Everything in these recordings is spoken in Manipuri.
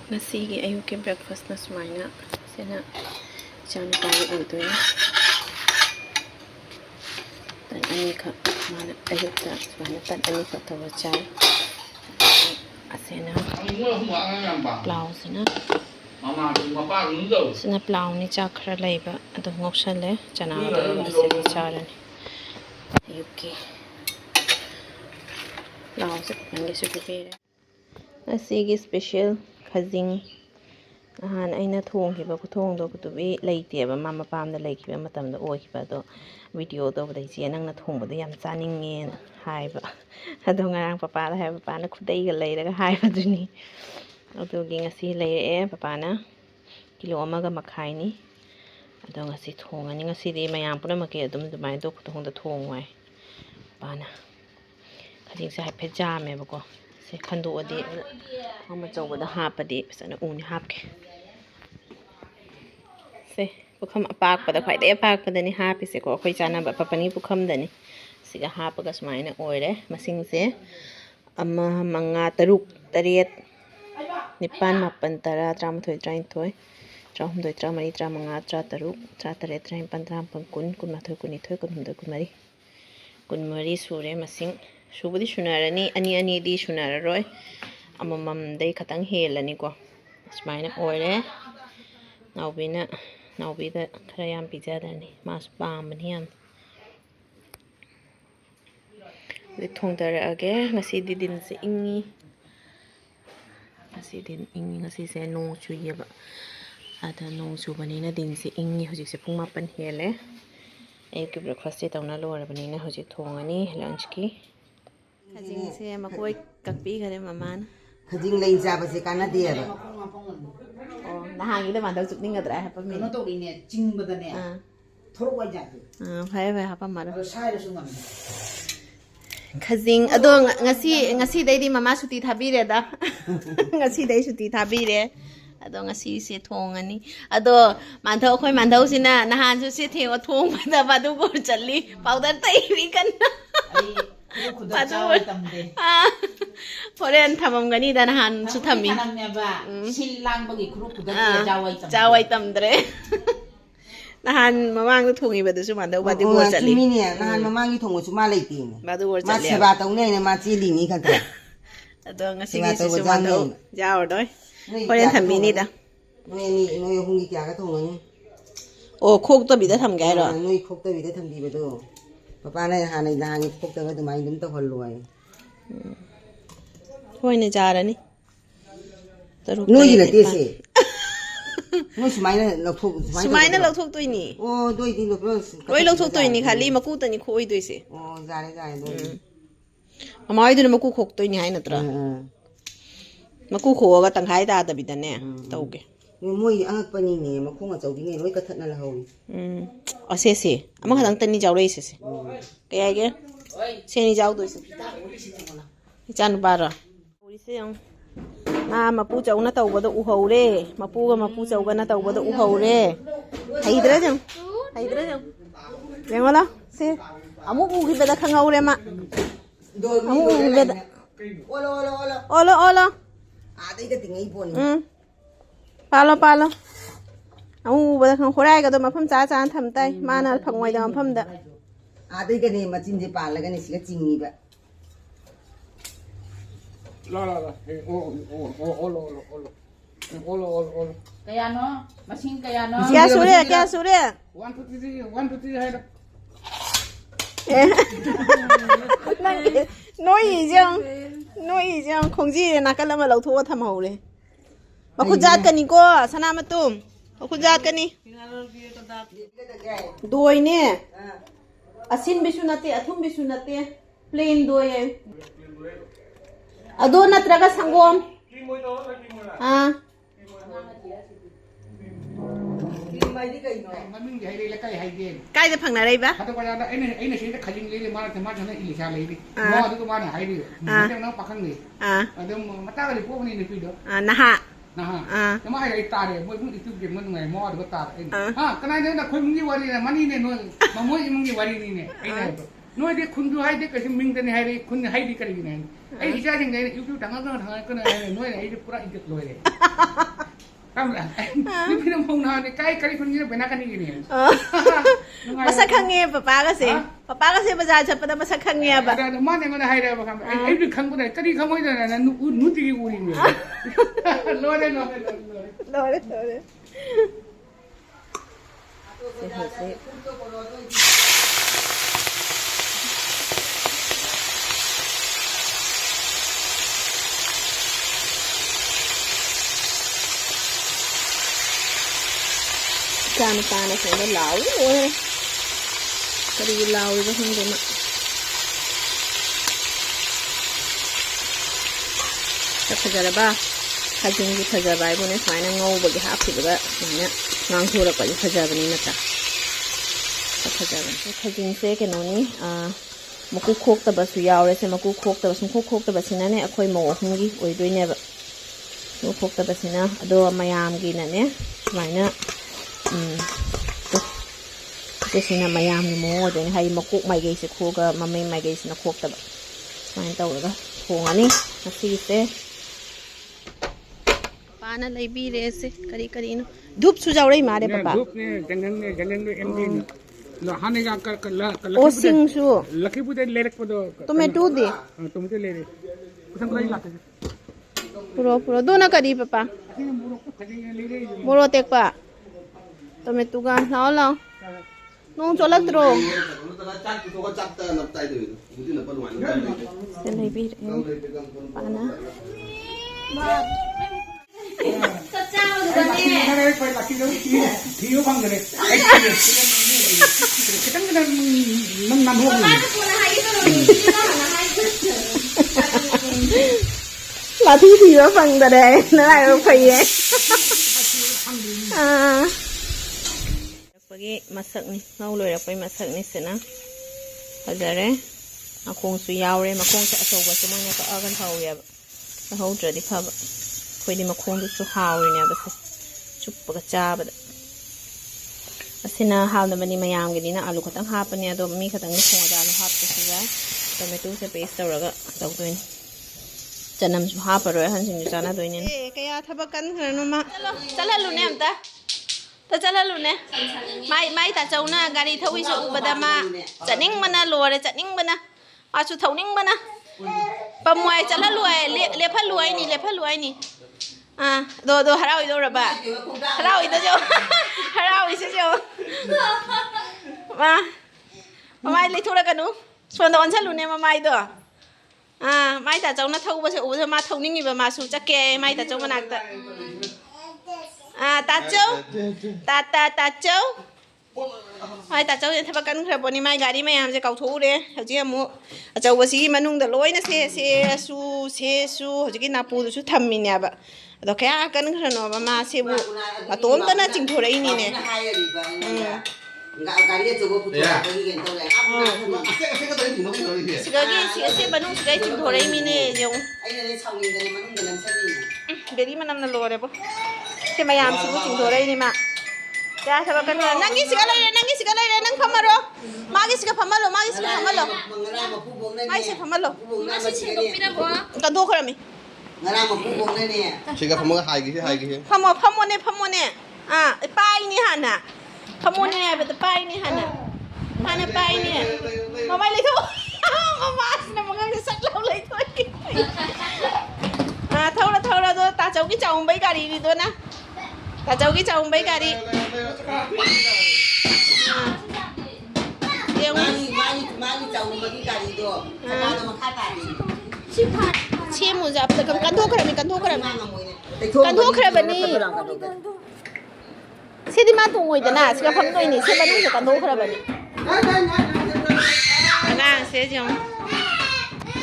Nasi ayuki breakfast na sumaina. Sina jana pagi udoy. Tan ani ka mana ayuk ta sumaina tan ani ka tawa chai. Asena plau sina. Sina plau ni cha khara leiba adu ngoksale chana adu asena charan. Ayuki plau se pange su prepare. Nasi special Khuding ahan aina thong hiba kuthong do kutubi leite ba mama pam da leikhiba matam da oiba do video do ba ji nang na thong ba yam chaninge haiba ado ngarang papa da hai papa na khudai ga leiraga haiba duni ado gi ngasi leire papa na kilo amaga makhai ni ado ngasi thong ani ngasi di mayam puna make adum dumai do kuthong da thong wai papa na Khuding se hai phe jame ba ko se khando adi mama chawda hapadi sana uni hapke se pukham apak pada khai de apak pada ni hapi se ko khoi chana ba papani pukham dani siga hapaga smaina oire masing se ama manga taruk taret nipan mapan tara tram thoi train thoi tram doi tram mari tram manga tra taruk tra taret train pan tram pan kun kun ma thoi kun ni thoi kun doi kun mari sure masing subudi sunarani ani di sunararoi amamam dai khatang helani ko smaina oire naubida khara yam pijadani mas pamani yam de thongdara age ngasi din se ingi ngasi din ingi ngasi se no chuyeba ada no chubani na din se ingi hojik se phung mapan hele ayuki breakfast e tawna lorabani na hojik thongani lunch ki Khuding se makoi kakpi gare maman Khuding lai jaba se kana de ba oh nahangi de mandau chukning gadra ha pa mi no to ne chingba da ne thoro wai ja phai ha pa mara sai ra sungam Khuding ado ngasi dai di mama suti thabire da ngasi dai suti thabire ado ngasi se thongani ado mandau khoi mandau sina nahan su se theng thong da ba du gor challi powder tai ri kan Foreign Tamangani than Han Sutami. Jawai Tamdre. Nahan Mamang the Tungi with the Sumanda, but the words at Minia, Nahan Mamangi Tongo to Malakin. But the words at Matsabata name Matsili Nika. I don't see Sumando, Jawdoi. Foreign Taminida. No, you Hungi. Oh, cook to be the Tamgara. No, cook the with the Tambido. Papa na hanay na hangit cook the to mind them to Holloy. Point a jar any. No, you let this say. No, Smina look to any. Oh, do it in the girls. Roy look to any Halima Kut and Koi do say. Oh, Zara. Mamma, I didn't cook to any Hinatra. Makuko got an hide out of it, okay. No more young panini, Makuma talking and look at another hole. I say, I'm not any jaw races. Okay, again. Say any jaw does it. It's unbarra. Mapucha unata over the Uhore, Mapuga Mapucha Uganata over the Uhore. Hydrogen. Yangola, say, I'm moving with the Kangaurema. Ola. Ah, they get the apron. Palo. But the Horai got them from Tata and Tamtai, Mana Pangway down from the. Ah, they get him at in the palagan is letting me back. La, Kayano, machine Kayano. Gasure. 1 2 3 head. No easy, Kongji and Nakalama to Tamole. Makujatkaniko, Sanamatum. Okujatkani. Doine. A sin bisunate, a tum bisunate, plain doye. Adona traga sangom. Ah. Kai the Pangareva? I see the cutting lady, Martha Martin, Elisa lady. More to one hiding. I don't know Pakandi. I don't Matali Pony in the video. Naha. The my started, what you give me more to start. Ah, can I know the Kungi money and Mamo, you worry in it? nói đi khun du hay đi cái mình tên hay đi khun hay đi cái gì này ấy đi ra thì này yêu đắng nó thằng cái này nói này đi pura injet rồi đấy không làนี่พี่น้ำพงษ์เนี่ยใกล้คนนี้เป็นนักการเงินเนี่ยมาสักครั้งเงียบป้าก็เสียป้าก็เสียประชาชนเป็นมาสักครั้งเงียบอ่ะมาเนี่ยมันให้ได้ป่ะครับไอ้ดูครั้งก็ได้ก็ดีครั้งไม่ได้นะนุ่ตีกูนี่รอเลยการตาเนี่ยเป็นเหลาเลยก็ดีเหลาเลยก็ทั้งหมดอ่ะแต่พอจะได้บ้าใครจริงที่พอจะไปพวกนี้ฝ่ายนั่งงูบางทีหาผิดแบบอย่างเนี้ยงานทั่วเราก็จะพอจะแบบนี้นะจ๊ะพอจะแบบใครจริงเซ่กันโน่นนี่มากู้โคกแต่แบบสุยาวเลยใช่มากู้โคกแต่แบบสมโคกแต่แบบสินะเนี่ยคอยโม่หงกี้โอ้ยด้วยเนี่ยแบบกู้โคกแต่แบบสินะดูมายามกินเนี่ยฝ่ายเนี่ยก็สินะมายามนี่โม่เดี๋ยวนี้ให้มากุกไม่เกยสิโคก็มาไม่เกยสินะโคกแต่แบบมันเต่าเลยก็โคงอันนี้นักซีเซ่ป้านั่นเลยบีเรสกะดีนู้ดุบสุจาวเลยมาเด้ป้าดุบเนี่ยจังเลยเอ็มดีแล้วฮันนี่ก็โอ้สิงชู ลักกี้พูดได้เล็กพูดตัวเมตูดิตัวเมตูเล็กคุณทำอะไรล่ะpuro do na kadi papa muro tek pa to me tu gan lao lao nong cholat ro sen nei bi pa na sa chao du ne cái phải là cái thiếu bằng cái này cái thằng cái năm hôm là thi thì nó phần đà đề nó lại phì vậy bagi masak ni ngau loi rak pai masak ni sena hajare akong su yaw re makong sa aso ba semua ne ka agan hau ya ba hau tra di phaba khoi di makong du su hau ne ba sa chup ba cha ba asina hau na mani mayam gi ni na alu khatang ha pa ne do mi khatang ni khong da lo hap ta si ya tomato se paste tawra ga taw doin janam su ha pa ro han sin ju chana doin ne kaya thabakan khano ma chala lu ne amta ta chala lu ne mai ta chau na gari thawi su ubada ma chaning mana lore chaning bana ma su thauning bana pamwai chala lu ai le pha lu ai ni do harau do ra ba harau do jo harau se jo mai le thura kanu son don cha lu ne mai do mai ta chau na thau ba se u ma thauning ni ba ma su cha ke mai ta chau manak ta ta chau ta chau mai ta chau thaba kan khra boni mai gari mai am je kau thu re hoji amu chau ba si manung da loi na se su hoji ki na pu su thammi nya ba do kya kan khra no ba ma se bu atom ta na ching thorai ni ne gari je go pu to ko gi gen to le ase ko dai thino ko ri sigagi se banung sigai ching thorai mi ne jong ai ne chang ni de manung de nam sa ni beri manam na lore bo se mayam si bu ching thorai ni ma ya thaba kan nangi siga lai nang phamaro magi siga phamalo mai se phamalo kan do khra mi ngara ma pu bong ne siga phamo hai gi phamo ne pai ni hana phamo ne ba ta pai ni hana pai ni ma mai lai tho ma mas na ma ngang sak lau lai thôi thau do ta chau ki chau bai gari ni do na ta chau ki chau bai gari mani chau ma ki gari do ma ma kha ta ni chi mu jap ta kan tho khra bani se di ma tu ngoi da na se ka pham doi ni se banu se kan tho khra bani na se jong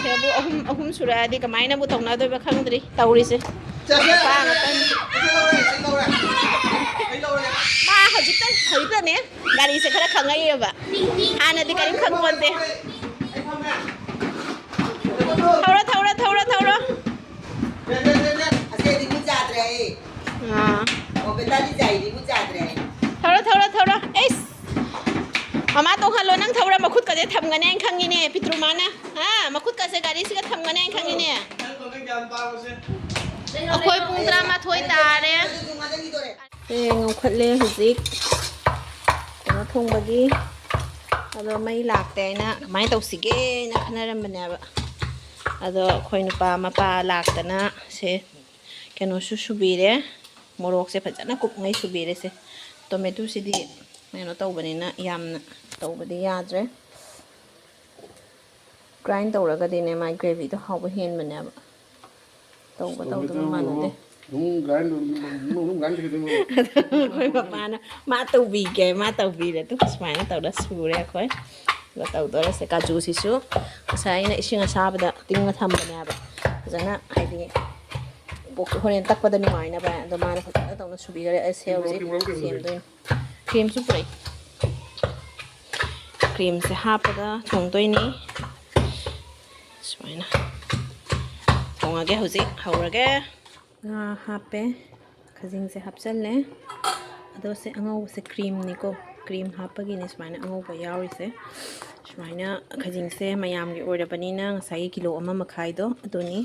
se bu ahum sura di ka mai na bu tong na doi ba khang dri tauri se pa nga tan ma hojik ta ne gari se khara khang ai ba ana di karim khang bon de thau ase di mu ja tre o be ta di jai di mu ja tre thau es Mama tong halo nang thawra makhut ka je tham ngane ang khangi ne pitru mana ha makhut ka se gari siga tham ngane ang khangi ne akhoi pung tra ma thoi tare ngau khatle huzik na thong bagi ado mai lakte na mai tawsige na khanaram banaba ado khoi nupa mapa laktana se keno su subire morok se phajana kup ngai subire se tomato sidi neno tawbanina yamna tawbadi yadre grind tawragadi ne my gravy to hawba hen manaba tawba tawdu manade grind khoi papana ma tawbi ge ma tawbi le tu smaina tawda sure khoi la tawdora se kaju sisu saina isinga sabada tinga thambana ba jana haidi bok horen takpada ni maina ba do mana phata tawna subire ai sewji sem doin cream su prai cream se hapada thongdoini smaina thongage hoji haurage nga hape khajing se hapchalle ado se angau se cream ni ko cream hapagi ni smaina angau ba yawi se smaina khajing se mayam gi order banina ngasai kilo ama makhai do adoni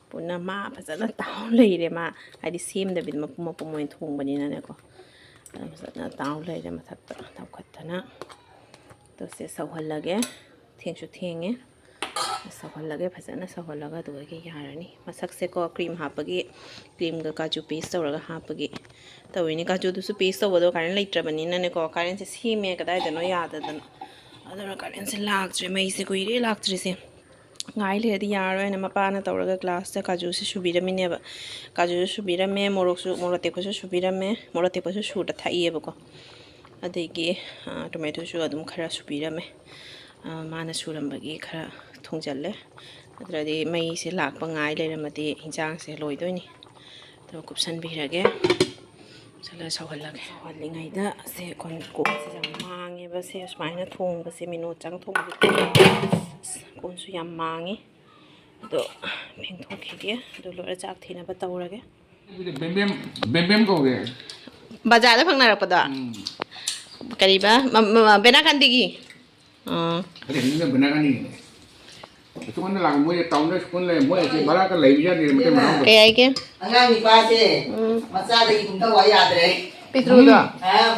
puna ma phajana taw leire ma hadi sem da bid mapuma pumoin thong banina ne ko phajana taw leire mathakta taw khattana to se sawhallage thengsu thenge sawhallage phajana sawhallaga do ge yarani masak se ko cream hapagi cream ga kaju paste tawraga hapagi tawini kaju du su paste tawdo karan leitre banina ne ko karan se sime kadai dano yada dano adara karan se laktre mai se koire laktre se ngai le di yaro ena mapana tawraga glass ta kaju se subirami ne ba kaju subirame morok su morote ko su subirame morote ko su suda thaiye ba ko adegi tomato su adum khara subirame mana surambagi khara thongjalle adradi mai se lakpa ngai leiramati hinjang se loidoini to kupsan birage sala sawhallage wallingai da se kon ko se jam mangi ba se smaina thong ba se mino chang thong kon su yam mangi do pheng thok khige do lora chak thina ba tawrage bem ko ge bazar da phangna rakpada kariba bena kandigi Ada ni benar kan ni. Itu kan lang mo ya taon na kun le mo ya bala ka lai ya ni mate ma. Kaya ke? Angang ni pa se. Masa da tum ta wa ya dre. Pitru da.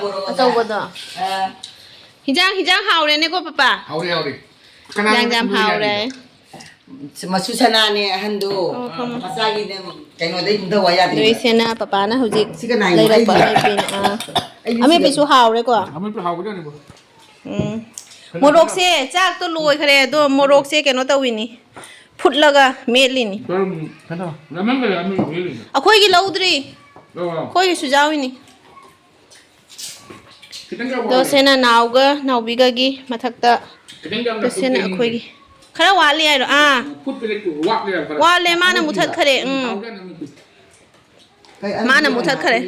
Boro. Ataw da. Hijang haure ne ko papa. Haure. Jam haure. Masu sana ne handu. Masa gi ne kaino dai tum ta wa ya dre. Doi sena papa na hujik. Sika nai lai ra pa pin ami pisu haure ko. Ami pe haure ni bo. Morok se chak to loi khare do morok se keno tawini phutlaga melini kana ramang ga ami meli akhoi gi laudri khoi gi sujawini do sena nauga naubiga gi mathakta do sena akhoi gi khara wali ai ro phut pe ku wak le wale mana muthat khare mana muthat khare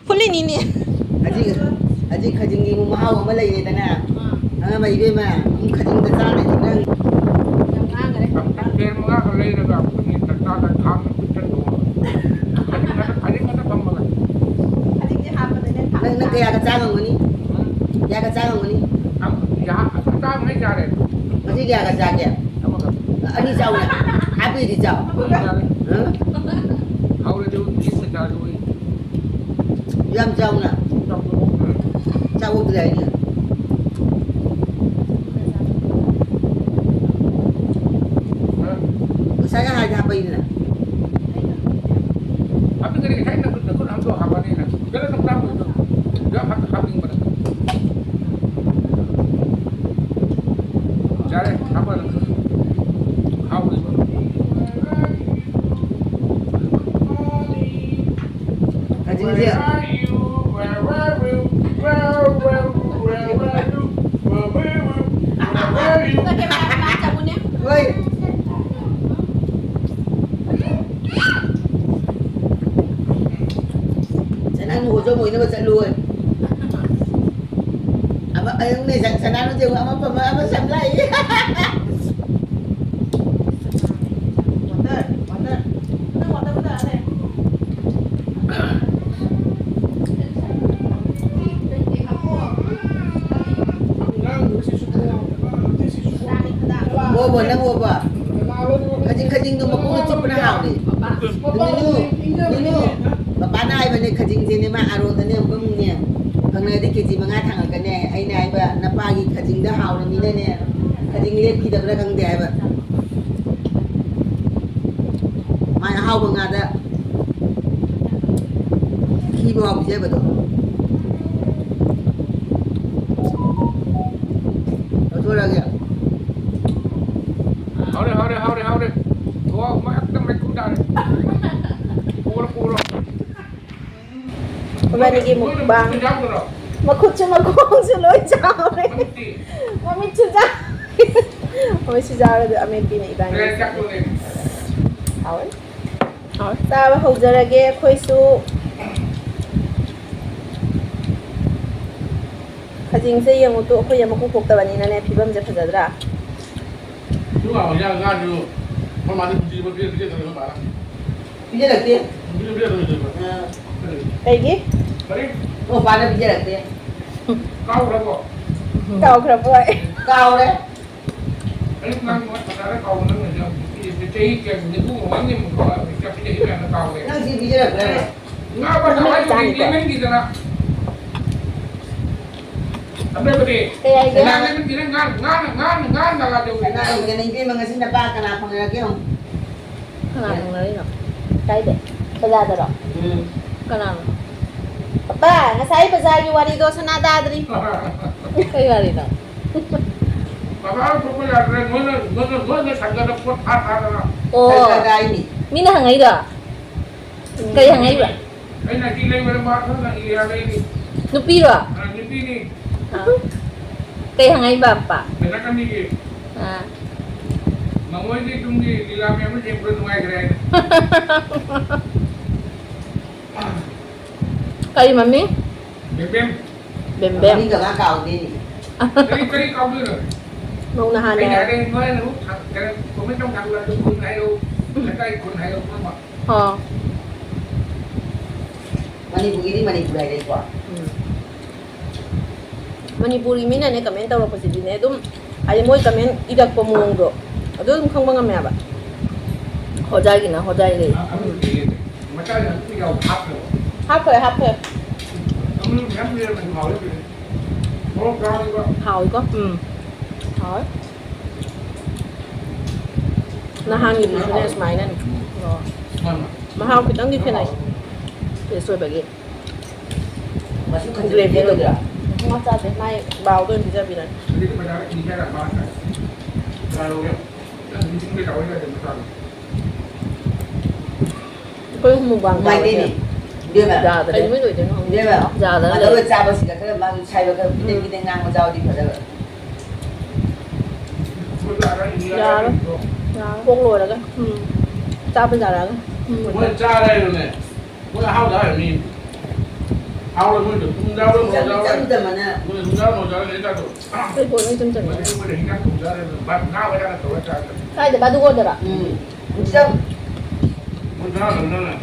phulini ni aji khajingi mu mahaw ma lai ne tana mai be ma khajing ta sa ne nang ke ma ga lai ra ga ni ta ta ta tham ku tan do khajing ta kam ma khajing ji ha pa ne tha nang ya ga cha ngong ni ya ga cha ngong ni ya ta mai ja re aji ya ga cha ke ani chau na happy di chau haure de ni se ja do yam chau na chau bu lai ni saya hanya apa ini lah. Tapi dari saya nak ambil apa ni nak? Kalau nak tahu itu, dia hak yang mana? Jadi apa? How is it? Kaji dia. Woi. Cho mùi nó mà chạy lùi ông này sản nó chịu ông mà xem lại ubo nang ubo. Khajing tu maku cup na hau ni. Ninu. Bapa na ai bane khajing je ne ma aro ta ne bum ne. Phang ne di keji manga thang ka ne ai na ai ba na pa gi khajing da hau ni ne. Khajing le phi da bra kang de ai ba. Mai hau ba nga da. Khi bo bi je ba do. Thôi là kìa. Hao đi. Thôi mà ắt tâm mày cũng ra đi. Cua rồi. Hôm nay đi một bang mà khút cho mà con xin lỗi chào đấy mà mình chưa ra rồi được anh đi này bạn hỏi ta mà hậu giờ là cái khơi su khajing se yang untuk aku yang aku pok tahu ni nane pibam je fajar dah. Lu awak yang kan lu, kalau mana dia tak ada apa. Bija lagti है Dia tak ada. Kayak gini? Sorry. वो पानी bija lagti है Kau berapa? Kau kerap buat. cao đấy Ini nang pasal kau nang macam ini cai ke ni tu orang ni muka macam ini kan kau ni. năng gì bija lagti है Ngapa tahu ini memang di sana. Ambil beri. Kayak gini. Nang memang di ngan dah ada. na cái này cái mà người sinh là ba cái nào phong ra kia không Kenapa nggak ini? Kayak deh. Fajar dah. ừ Kenapa? Apa? Nggak saya fajar juga hari itu senada tadi. Kayak hari itu. Bapak aku pun ada mana sahaja dapat ada. Oh. cái cái này Mina hangai dah. Kayak hangai ba? Ini nanti lagi berapa nak iya lagi. Nupi ba? Ini ni. Kayak hangai ba pak? Benakan ni. Ah. Mamo ini tunggu di dalam yang macam beruntung aja. Kayak mami? Bem. Bem cái bem. cái cao đi Kali kau dulu. Mau nahan Ini ya? ada yang mana lu? Kalau kau macam kau ada pun ayo. Lekai pun ayo apa? Oh. mani begini mani budai đấy quả Manipuri mina ne kamen tahu apa sih ini itu ayam moi kamen idak pemulung do. Aduh kang bangam ya ba? Hojai gina hojai le. Macam yang tu kau hap. Hap ke? Kamu yang dia menghau itu. Mau kau juga. Hào có. Hỏi. Nahan gitu sebenarnya semainan. Mana? Mahal kita di sini. Sesuai bagi. masuk ke grave dia tu Masa deh mai bau tu bisa bilang. Jadi kepada ini saya tak bahas. Kalau yang di sini kau ada macam. Kau mau bang. mày đi nè đưa mà Dạ rồi. Mấy người thì nó không. đưa mà Dạ mà rồi. đâu có cha bao giờ cái mà chạy vào cái ngang mà giao đi phải được Dạ đó. Dạ. Con lùi là cái. Sao bây giờ là cái. Muốn cha đây rồi này. Muốn hao đó là gì? Hao là muốn được tung rau đó một rau chấm này. chấm mà nè Muốn tung rau một rau này ra rồi. Cái cuốn nó chân chân. Mà cái muốn hình tung rau này bắt ngao cái ra rồi cha. Cái để ba đu con được ạ. chấm Muốn rau là nó này.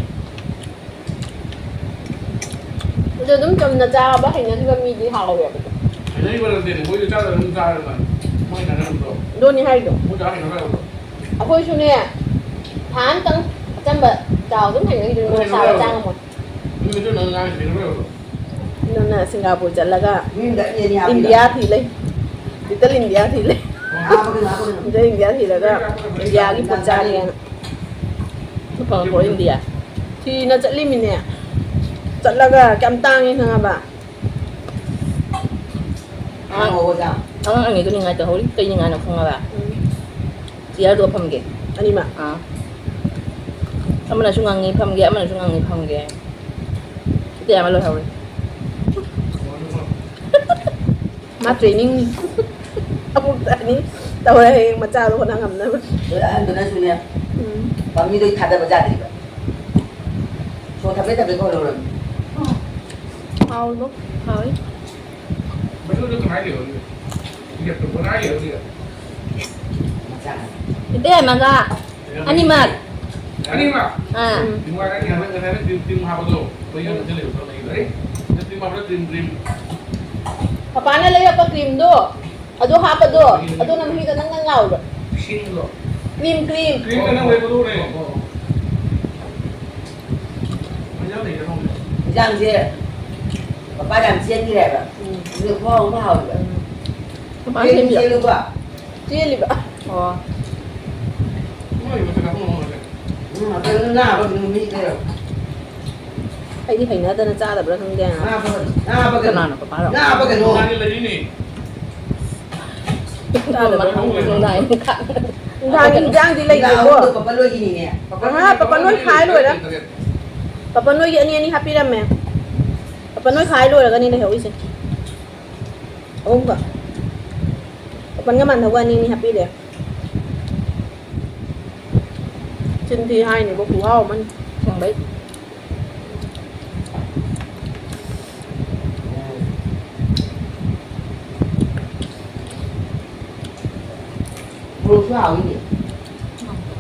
Giờ đúng chồng là cha bác hành nhân thì đi hào vậy. Jadi kalau dia mau dia cara tung rau là mau nak nak tu. Đôi như hay được. Muốn rau này nó đâu. Aku isu ni tháng tăng trăm bậc chào đúng hành nhân người sao trang một. Ini tu nak ngai sini đâu. Nên là Singapore chả là cái nhưng đã nhìn nhà India thì lấy. Little India thì lấy. Little India thì là cái India cái phần cha này. Nó còn của India. Thì nó sẽ lim nè. Chả là cái cam tang như thế nào bà? ngồi sao Ang itu ni ngai tu holi, kau ni ngai nak fungga ba? Dia dua pam ge. Ani ma. Ama na sungang ni pam ge, ama na sungang ni pam ge. Itu yang malu holi. Ma training ni. Aku tadi tahu lah yang macam tu orang ngam nama. tôi nói suy nè và như tôi thật là bây giờ thì số thằng biết coi đâu rồi Hao lúc hỏi. Betul tu ngai dia. Dia tu pun ngai dia. Itu yang mana? Animat. Ini mah. Timur ada ni, ada ni tim apa tu? Bayar nanti lewat tu lagi, right? Nanti mana tim. Paano lay apa cream do? Ado hapa do? Ado nang hita nang ngalaw do. 신거. cream cream 그러니까 왜 그러네. 완전 이런 거. Giang gì? Bà làm chiên như này bà. Được không? Có hầu vậy. ba thêm Chiên gì luôn bà. chia đi bạn 뭐 이거 제가 한번 먹어야 돼. Mà cái nó nào bà đừng mít đây rồi. hay đi thành nữa tên là cha tập ra không đen à Nào bà cái nào nó có phá đâu nào bà cái nồi. 아니 레디니. cha tập ra không đài Giang Giang đi lấy Nào được ông được không bà nuôi gì nè. Papa nuôi khai rồi đó Papa nuôi vậy anh happy lắm mẹ Papa nuôi khai rồi là cái này là hiểu gì không cả Papa nghe mình thấu anh này happy đấy chân thì hai này có phù hợp mình chẳng đấy Mua số hầu gì?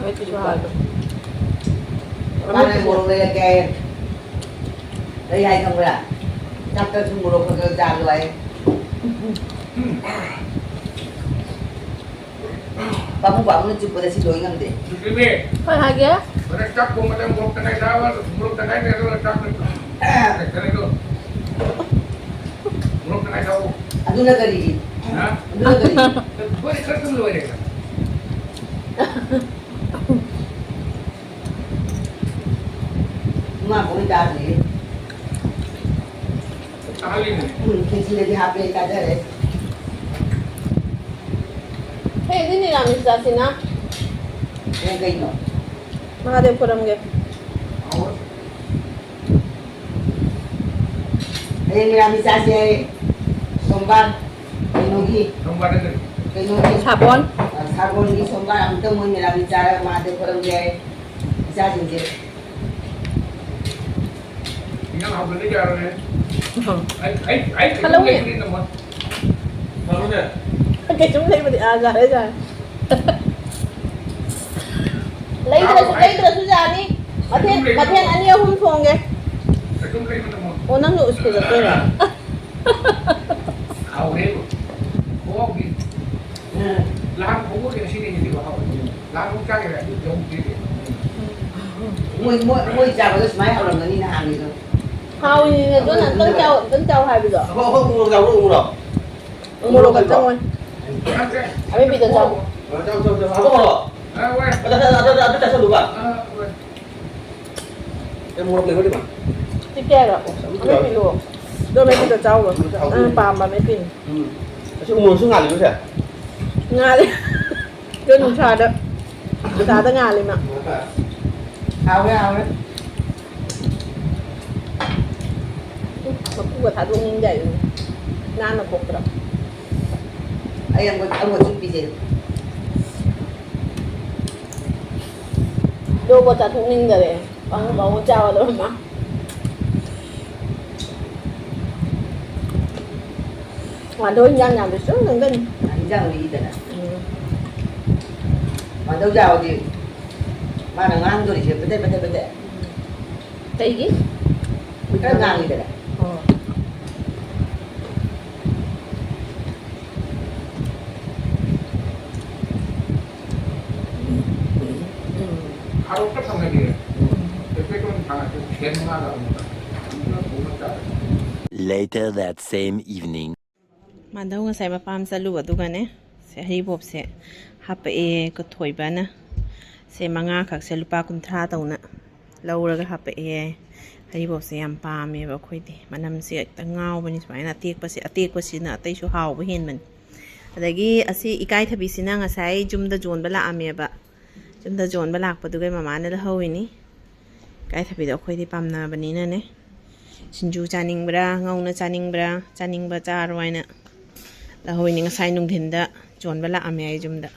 mấy cái cho hai Bà này mua đây là kè. Đây hay không vậy? Chắc tôi mua đồ không ra rồi. Bà muốn bảo nó chụp vào đây xin lỗi ngâm đi. 근데 phải hai ghé 그래 딱 보면 뭐 때문에 나와 뭐 때문에 내가 딱 그래도 뭐 때문에 나와 Ano na gari? 나 Ano na gari? 그거에 그렇게 놀아야 돼. Mga kung dati. 할리는 Kasi sila di happy ka dere. hey cái này làm gì ra xin á Yan kayo no. Mahadev ko lang ghé Ayun marami sa siya sombar. Kainugi. 정말은 Kainugi. sabon Sabon ni sombar. Ang ito mo marami sa mga kurang siya. Isa din siya. 그냥 하고 되지 않아요? 아이 Hello, 그게 yeah. 그리는 뭐 나오네. cái chúng lấy mà đi à ra đấy rồi lấy từ số già đi mà thiên anh yêu không phòng ghé 좀 그리는 뭐 ô năng nụ sửa được rồi 가오래. 고기 랑 보고 그냥 시리즈 이거 하고 랑 공장이라 좀 되게 Mui chào với smile hậu lần đi hàng gì rồi. hao gì nè tôi là tân châu hai bây giờ Không mua đâu đâu đâu. mua đồ cẩn trọng 그런데 à bên bị tân châu Không có. 아 왜? Tôi tại sao đủ vậy? 아 왜? Em mua được đi mà. tiếp theo rồi mấy bị luôn đôi mấy bị tân châu rồi pàm mà mấy pin Chứ mua số ngàn liền nữa nga đi tôi dùng trà đó trà tới nga liền mà Hào đấy. mà cũng có thả luôn như vậy nan là cục rồi Anh ông có chuẩn bị gì? đâu có thả thùng ninh rồi bằng bảo chào đâu mà mà đôi nhang nhàng thì sướng hơn tên Anh ra đi thế nào? Mà đâu giàu thì mà là ngang rồi thì bete. cái gì Cái ngang như thế này. 하루 끝 하는 게 대표적인 다 개능하다 보니까 Later that same evening. Mandau nga sai mapam sa luwa duga ne se haribop se hapa e ko thoiba na se manga khak se lupa kumthra tauna lauraga hapa e haribop se yam pame ba khoide manam se ta ngau bani smaina atek pa si na tai su haw ba hen man adagi asi ikai thabi sina nga sai jumda jon bala ame ba jumda jon bala pa duga mama na la hawini kai thabi da khoide pamna bani na ne sinju chaning bra ngauna chaning bra chaning ba charwaina lahoi ni ngasai nung thinda chon bala ame ai jumda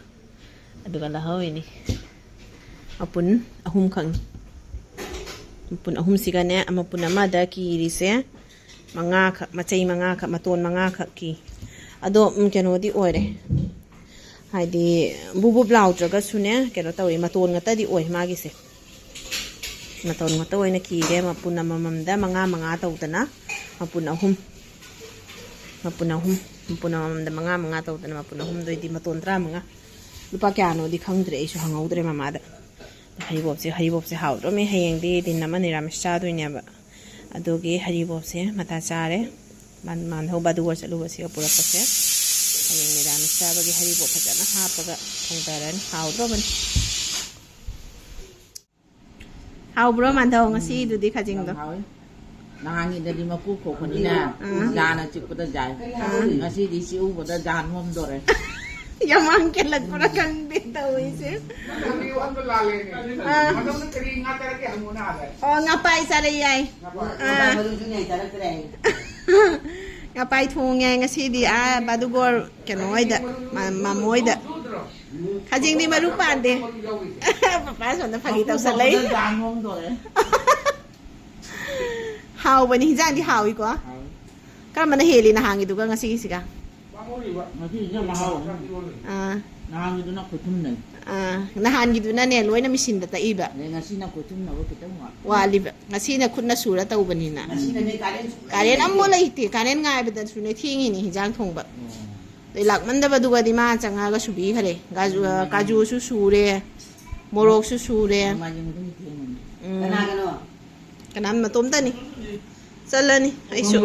aduga lahoi ni apun ahum khang apun ahum sigane amapun amada ki rise manga kha machai manga kha maton manga kha ki ado keno di oire haidi bubu blau traga sune keno tawi maton ngata di oi magi se maton ngata oina ki ge mapun amamamda manga tawtana mapun ahum mapun amamda manga tawtana mapun ahum do di maton tra manga lupa kya no di khangdre isu hangaudre mama da haribop se haudro me hayeng di din nama niramis cha do nya ba adoge haribop se mata chare man ho badu war chalu se pura pase hayeng niramis cha ba ge haribop phajana ha paga thongtaran haudro ban haubro man do ngasi du di khajing do Nangangin dari maku ko kanina jana chikpada jai ngasi di siu boda jan mom dore Yamang kelag pura kang bitaw ise. Naliwan ko lali ni. Madam na kari nga tara kaya muna ada. Oh ngapay sa riyay. Ngapay thungay nga si di badugor kanoy da mamoy da. Kajing di marupan de. Papasok na pagitaw sa lay. How ba ni hijang di hawi ko? Kaya man nahili na hangin duga nga sige siga. Nahan gitu na kutum na. Nahan gitu na ne loy na misin data iba. Ngasi na kutum na kita mo. Wali ba. Ngasi na kun na sura ta uban na. Ngasi na ni karen ammo lai ti karen ngai ba dan sunai thingi ni hijang thong ba. Dei lak man da ba duga di ma changa ga subi khare. Kaju su sure. Morok su sure. Kanam matom ta ni. Salani ai su.